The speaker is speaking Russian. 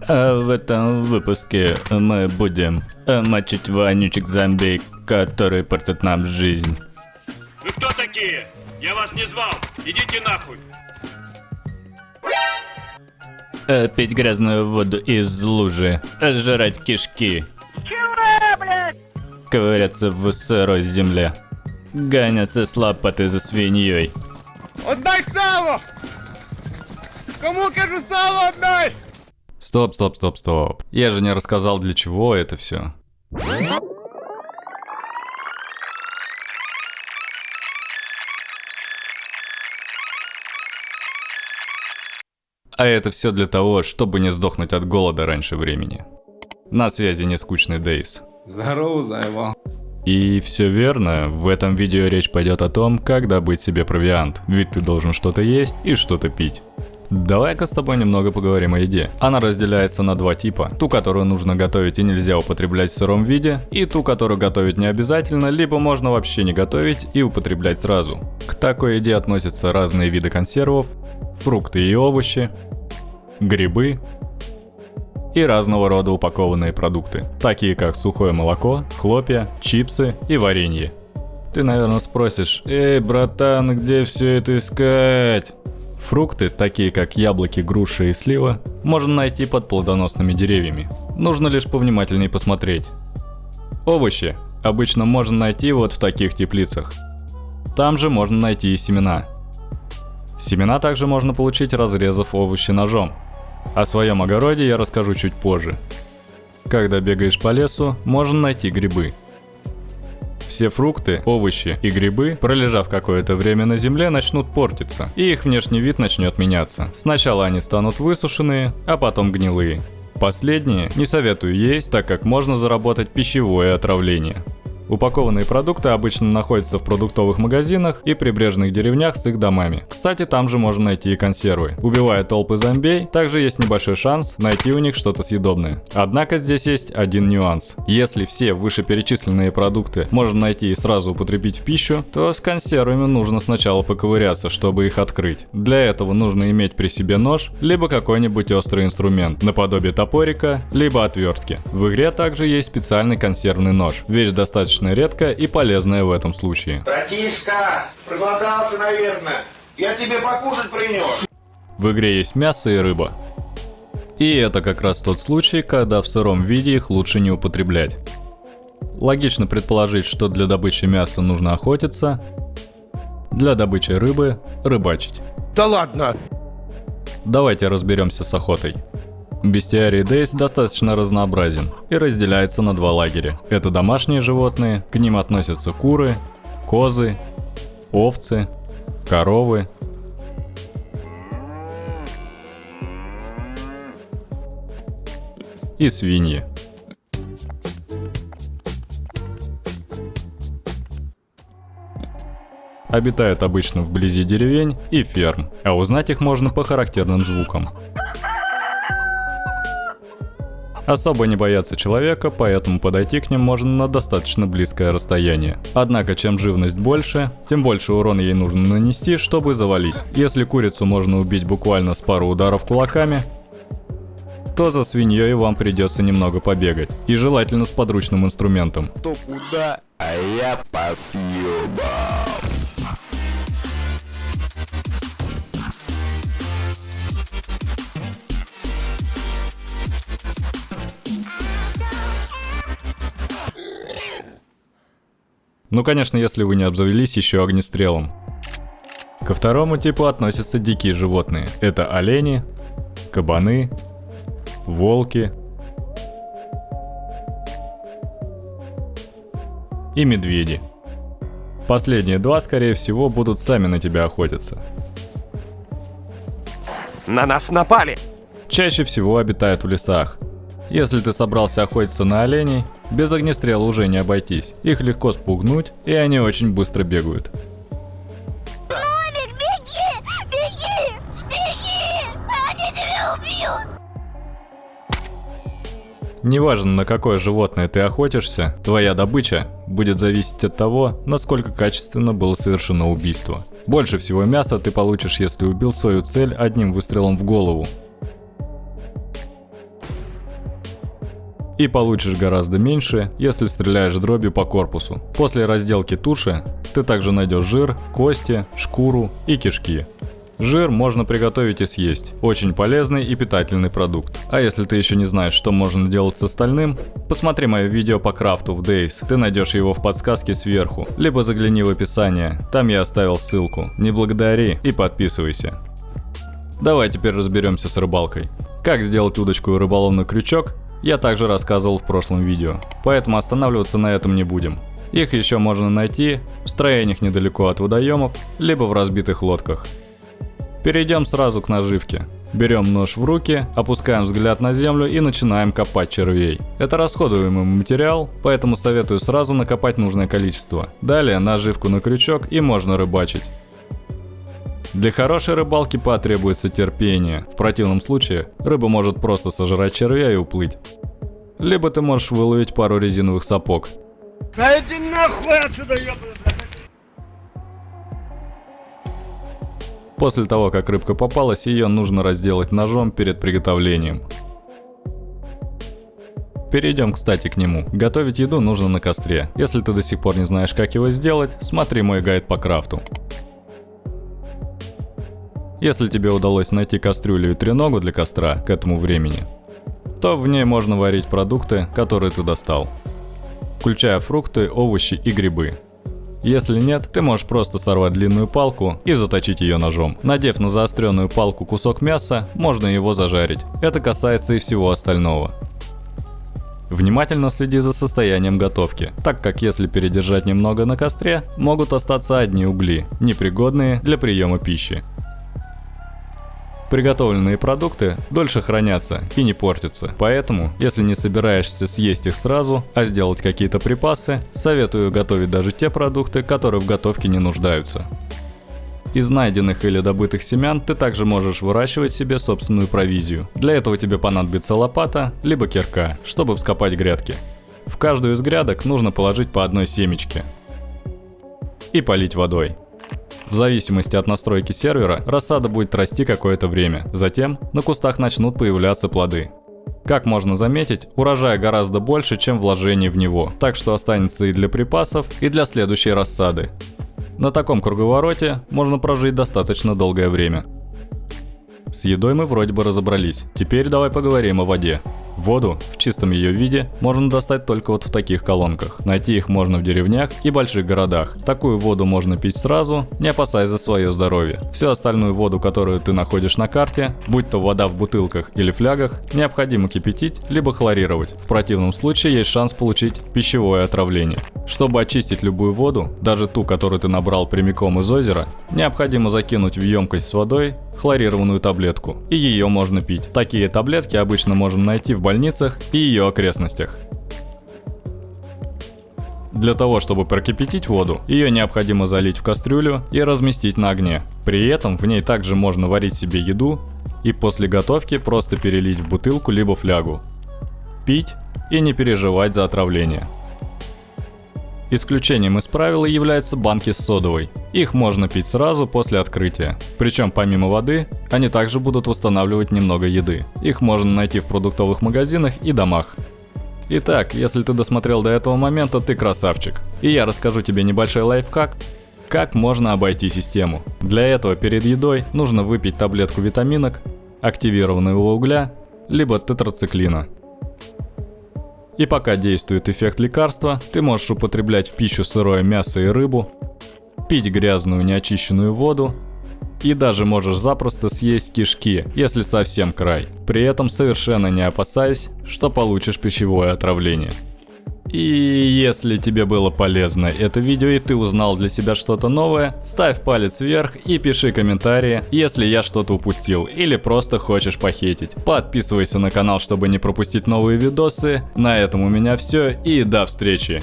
В этом выпуске мы будем мочить вонючек зомби, которые портят нам жизнь. Вы кто такие? Я вас не звал. Идите нахуй. Пить грязную воду из лужи, жрать кишки. Чего, блядь? Ковыряться в сырой земле. Гоняться с лопатой за свиньей. Отдай сало! Кому кажу, сало отдай! Стоп. Я же не рассказал, для чего это все. А это все для того, чтобы не сдохнуть от голода раньше времени. На связи нескучный Дейс. Здорово, заебал. И все верно, в этом видео речь пойдет о том, как добыть себе провиант, ведь ты должен что-то есть и что-то пить. Давай-ка с тобой немного поговорим о еде. Она разделяется на два типа. Ту, которую нужно готовить и нельзя употреблять в сыром виде, и ту, которую готовить не обязательно, либо можно вообще не готовить и употреблять сразу. К такой еде относятся разные виды консервов, фрукты и овощи, грибы и разного рода упакованные продукты, такие как сухое молоко, хлопья, чипсы и варенье. Ты, наверное, спросишь: «Эй, братан, где все это искать?» Фрукты, такие как яблоки, груши и слива, можно найти под плодоносными деревьями. Нужно лишь повнимательнее посмотреть. Овощи обычно можно найти вот в таких теплицах. Там же можно найти и семена. Семена также можно получить, разрезав овощи ножом. О своем огороде я расскажу чуть позже. Когда бегаешь по лесу, можно найти грибы. Все фрукты, овощи и грибы, пролежав какое-то время на земле, начнут портиться, и их внешний вид начнет меняться. Сначала они станут высушенные, а потом гнилые. Последние не советую есть, так как можно заработать пищевое отравление. Упакованные продукты обычно находятся в продуктовых магазинах и прибрежных деревнях с их домами. Кстати, там же можно найти и консервы. Убивая толпы зомбей, также есть небольшой шанс найти у них что-то съедобное. Однако здесь есть один нюанс. Если все вышеперечисленные продукты можно найти и сразу употребить в пищу, то с консервами нужно сначала поковыряться, чтобы их открыть. Для этого нужно иметь при себе нож, либо какой-нибудь острый инструмент, наподобие топорика, либо отвертки. В игре также есть специальный консервный нож. Вещь достаточно редкая и полезная в этом случае. Братишка, проголодался, наверное. Я тебе покушать принес. В игре есть мясо и рыба. И это как раз тот случай, когда в сыром виде их лучше не употреблять. Логично предположить, что для добычи мяса нужно охотиться, для добычи рыбы – рыбачить. Да ладно! Давайте разберемся с охотой. Бестиарий Дейс достаточно разнообразен и разделяется на два лагеря. Это домашние животные, к ним относятся куры, козы, овцы, коровы и свиньи. Обитают обычно вблизи деревень и ферм, а узнать их можно по характерным звукам. Особо не боятся человека, поэтому подойти к ним можно на достаточно близкое расстояние. Однако, чем живность больше, тем больше урона ей нужно нанести, чтобы завалить. Если курицу можно убить буквально с пару ударов кулаками, то за свиньей вам придется немного побегать. И желательно с подручным инструментом. То куда, а я по съебам. Ну, конечно, если вы не обзавелись еще огнестрелом. Ко второму типу относятся дикие животные. Это олени, кабаны, волки и медведи. Последние два, скорее всего, будут сами на тебя охотиться. На нас напали! Чаще всего обитают в лесах. Если ты собрался охотиться на оленей, без огнестрела уже не обойтись. Их легко спугнуть, и они очень быстро бегают. Лолик, беги! Беги! Беги! Они тебя убьют! Неважно, на какое животное ты охотишься, твоя добыча будет зависеть от того, насколько качественно было совершено убийство. Больше всего мяса ты получишь, если убил свою цель одним выстрелом в голову. И получишь гораздо меньше, если стреляешь дробью по корпусу. После разделки туши ты также найдешь жир, кости, шкуру и кишки. Жир можно приготовить и съесть. Очень полезный и питательный продукт. А если ты еще не знаешь, что можно делать с остальным, посмотри мое видео по крафту в Days. Ты найдешь его в подсказке сверху. Либо загляни в описание. Там я оставил ссылку. Не благодари и подписывайся. Давай теперь разберемся с рыбалкой. Как сделать удочку и рыболовный крючок, я также рассказывал в прошлом видео. Поэтому останавливаться на этом не будем. Их еще можно найти в строениях недалеко от водоемов, либо в разбитых лодках. Перейдем сразу к наживке. Берем нож в руки, опускаем взгляд на землю и начинаем копать червей. Это расходуемый материал, поэтому советую сразу накопать нужное количество. Далее наживку на крючок и можно рыбачить. Для хорошей рыбалки потребуется терпение. В противном случае рыба может просто сожрать червя и уплыть. Либо ты можешь выловить пару резиновых сапог. Да иди нахуй отсюда, ёбаный! После того, как рыбка попалась, ее нужно разделать ножом перед приготовлением. Перейдем, кстати, к нему. Готовить еду нужно на костре. Если ты до сих пор не знаешь, как его сделать, смотри мой гайд по крафту. Если тебе удалось найти кастрюлю и треногу для костра к этому времени, то в ней можно варить продукты, которые ты достал, включая фрукты, овощи и грибы. Если нет, ты можешь просто сорвать длинную палку и заточить ее ножом. Надев на заостренную палку кусок мяса, можно его зажарить. Это касается и всего остального. Внимательно следи за состоянием готовки, так как если передержать немного на костре, могут остаться одни угли, непригодные для приема пищи. Приготовленные продукты дольше хранятся и не портятся, поэтому, если не собираешься съесть их сразу, а сделать какие-то припасы, советую готовить даже те продукты, которые в готовке не нуждаются. Из найденных или добытых семян ты также можешь выращивать себе собственную провизию. Для этого тебе понадобится лопата, либо кирка, чтобы вскопать грядки. В каждую из грядок нужно положить по одной семечке и полить водой. В зависимости от настройки сервера, рассада будет расти какое-то время, затем на кустах начнут появляться плоды. Как можно заметить, урожая гораздо больше, чем вложений в него, так что останется и для припасов, и для следующей рассады. На таком круговороте можно прожить достаточно долгое время. С едой мы вроде бы разобрались, теперь давай поговорим о воде. Воду в чистом ее виде можно достать только вот в таких колонках. Найти их можно в деревнях и больших городах. Такую воду можно пить сразу, не опасаясь за свое здоровье. Всю остальную воду, которую ты находишь на карте, будь то вода в бутылках или флягах, необходимо кипятить либо хлорировать. В противном случае есть шанс получить пищевое отравление. Чтобы очистить любую воду, даже ту, которую ты набрал прямиком из озера, необходимо закинуть в емкость с водой хлорированную таблетку, и ее можно пить. Такие таблетки обычно можно найти в больницах и ее окрестностях. Для того, чтобы прокипятить воду, ее необходимо залить в кастрюлю и разместить на огне. При этом в ней также можно варить себе еду и после готовки просто перелить в бутылку либо флягу. Пить и не переживать за отравление. Исключением из правила являются банки с содовой. Их можно пить сразу после открытия. Причем помимо воды, они также будут восстанавливать немного еды. Их можно найти в продуктовых магазинах и домах. Итак, если ты досмотрел до этого момента, ты красавчик. И я расскажу тебе небольшой лайфхак, как можно обойти систему. Для этого перед едой нужно выпить таблетку витаминок, активированного угля, либо тетрациклина. И пока действует эффект лекарства, ты можешь употреблять в пищу сырое мясо и рыбу, пить грязную неочищенную воду и даже можешь запросто съесть кишки, если совсем край, при этом совершенно не опасаясь, что получишь пищевое отравление. И если тебе было полезно это видео и ты узнал для себя что-то новое, ставь палец вверх и пиши комментарии, если я что-то упустил или просто хочешь похейтить. Подписывайся на канал, чтобы не пропустить новые видосы. На этом у меня все и до встречи.